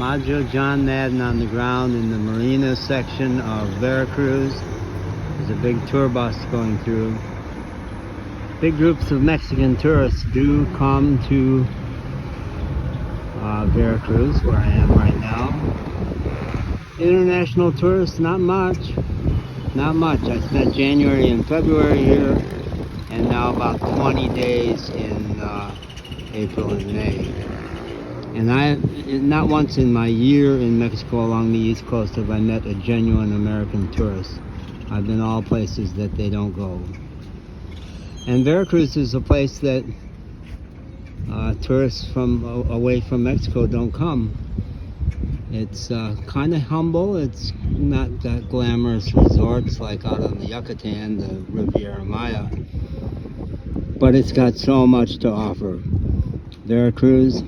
Majo John Madden on the ground in the marina section of Veracruz. There's a big tour bus going through. Big groups of Mexican tourists do come to Veracruz, where I am right now. International tourists, not much. Not much. I spent January and February here, and now about 20 days in April and May. And not once in my year in Mexico along the East Coast have I met a genuine American tourist. I've been all places that they don't go. And Veracruz is a place that tourists from away from Mexico don't come. It's kind of humble. It's not that glamorous resorts like out on the Yucatan, the Riviera Maya. But it's got so much to offer. Veracruz,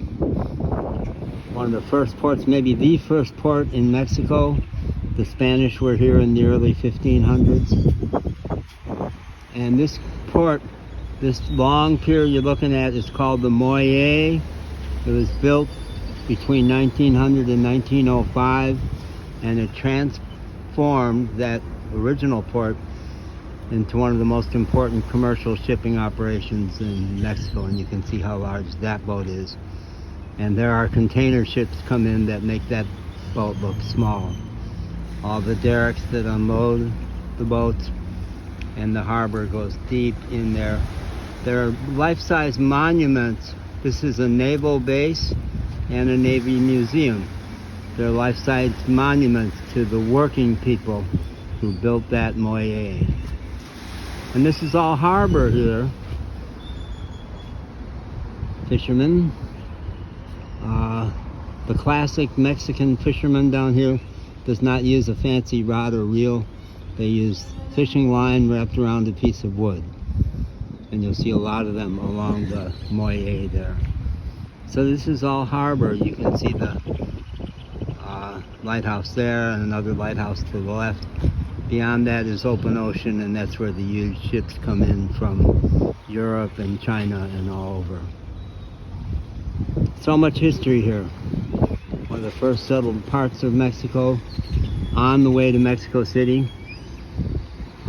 one of the first ports, maybe the first port in Mexico. The Spanish were here in the early 1500s. And this port, this long pier you're looking at, is called the Muelle. It was built between 1900 and 1905, and it transformed that original port into one of the most important commercial shipping operations in Mexico, and you can see how large that boat is. And there are container ships come in that make that boat look small. All the derricks that unload the boats, and the harbor goes deep in there. There are life-size monuments. This is a naval base and a Navy museum. They're life-size monuments to the working people who built that Muelle. And this is all harbor here. Fishermen. The classic Mexican fisherman down here does not use a fancy rod or reel. They use fishing line wrapped around a piece of wood. And you'll see a lot of them along the Muelle there. So this is all harbor. You can see the lighthouse there and another lighthouse to the left. Beyond that is open ocean, and that's where the huge ships come in from Europe and China and all over. So much history here. One of the first settled parts of Mexico, on the way to Mexico City.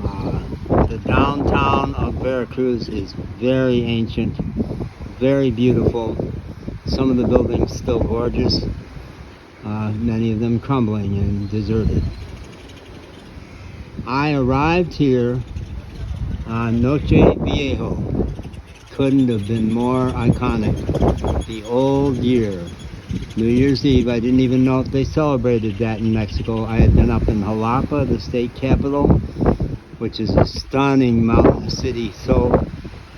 The downtown of Veracruz is very ancient, very beautiful. Some of the buildings still gorgeous, many of them crumbling and deserted. I arrived here on Noche Viejo. Couldn't have been more iconic. The old year. New Year's Eve, I didn't even know if they celebrated that in Mexico. I had been up in Jalapa, the state capital, which is a stunning mountain city, so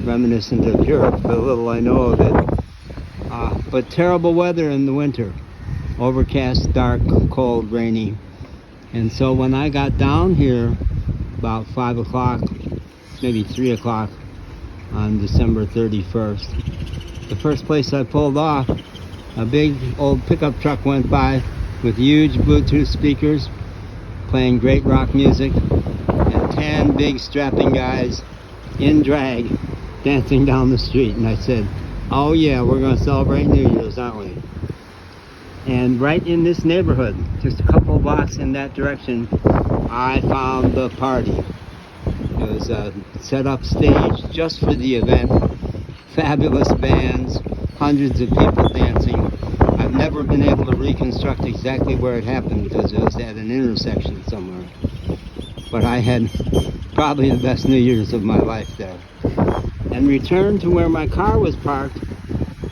reminiscent of Europe, the little I know of it. But terrible weather in the winter. Overcast, dark, cold, rainy. And so when I got down here about 5 o'clock, maybe 3 o'clock on December 31st, the first place I pulled off, a big old pickup truck went by with huge Bluetooth speakers playing great rock music, and 10 big strapping guys in drag dancing down the street. And I said, oh yeah, we're going to celebrate New Year's, aren't we? And right in this neighborhood, just a couple of blocks in that direction, I found the party. It was a set-up stage just for the event. Fabulous bands, hundreds of people dancing. I've never been able to reconstruct exactly where it happened because it was at an intersection somewhere. But I had probably the best New Year's of my life there. And returned to where my car was parked,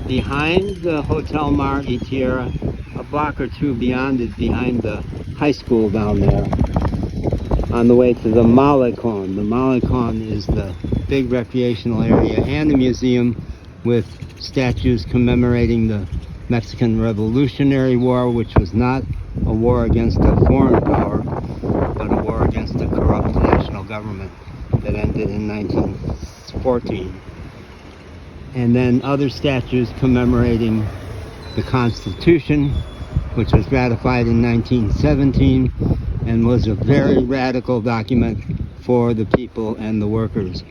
behind the Hotel Mar Y Tierra, a block or two beyond it, behind the high school down there, on the way to the Malecon. The Malecon is the big recreational area and a museum with statues commemorating the Mexican Revolutionary War, which was not a war against a foreign power, but a war against a corrupt national government that ended in 1914. And then other statues commemorating the Constitution, which was ratified in 1917 and was a very radical document for the people and the workers,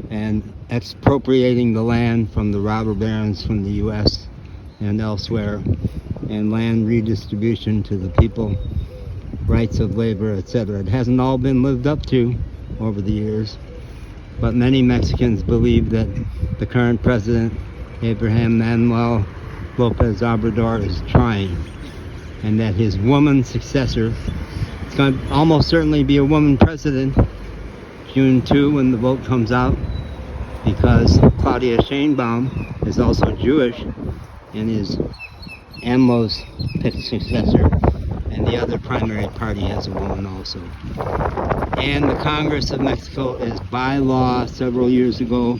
and expropriating the land from the robber barons from the U.S. and elsewhere and land redistribution to the people, rights of labor, etc. It hasn't all been lived up to over the years, but many Mexicans believe that the current president, Abraham Manuel Lopez Obrador, is trying, and that his woman successor, it's going to almost certainly be a woman president, June 2 when the vote comes out, because Claudia Sheinbaum is also Jewish and is AMLO's picked successor, and the other primary party has a woman also. And the Congress of Mexico is by law several years ago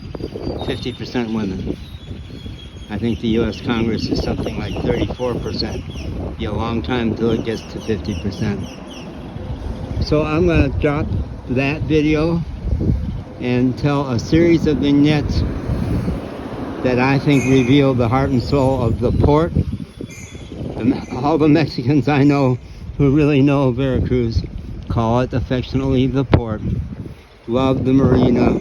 50% women. I think the U.S. Congress is something like 34%. Be a long time until it gets to 50%. So I'm going to drop that video and tell a series of vignettes that I think reveal the heart and soul of the port. All the Mexicans I know who really know Veracruz call it affectionately the port. Love the marina.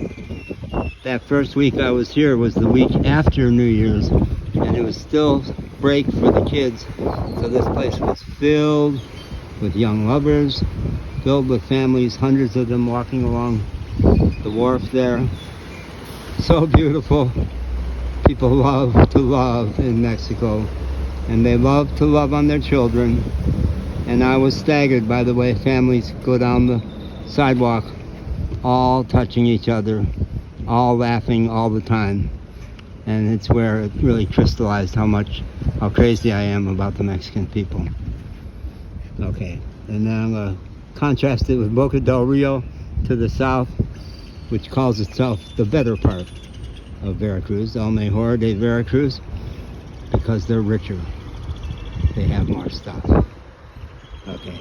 That first week I was here was the week after New Year's, and it was still break for the kids. So this place was filled with young lovers, filled with families, hundreds of them walking along the wharf there. So beautiful. People love to love in Mexico, and they love to love on their children. And I was staggered by the way families go down the sidewalk, all touching each other, all laughing all the time. And it's where it really crystallized how crazy I am about the Mexican people. Okay, and then I'm going to contrast it with Boca del Rio to the south, which calls itself the better part of Veracruz, El Mejor de Veracruz, because they're richer. They have more stuff. Okay,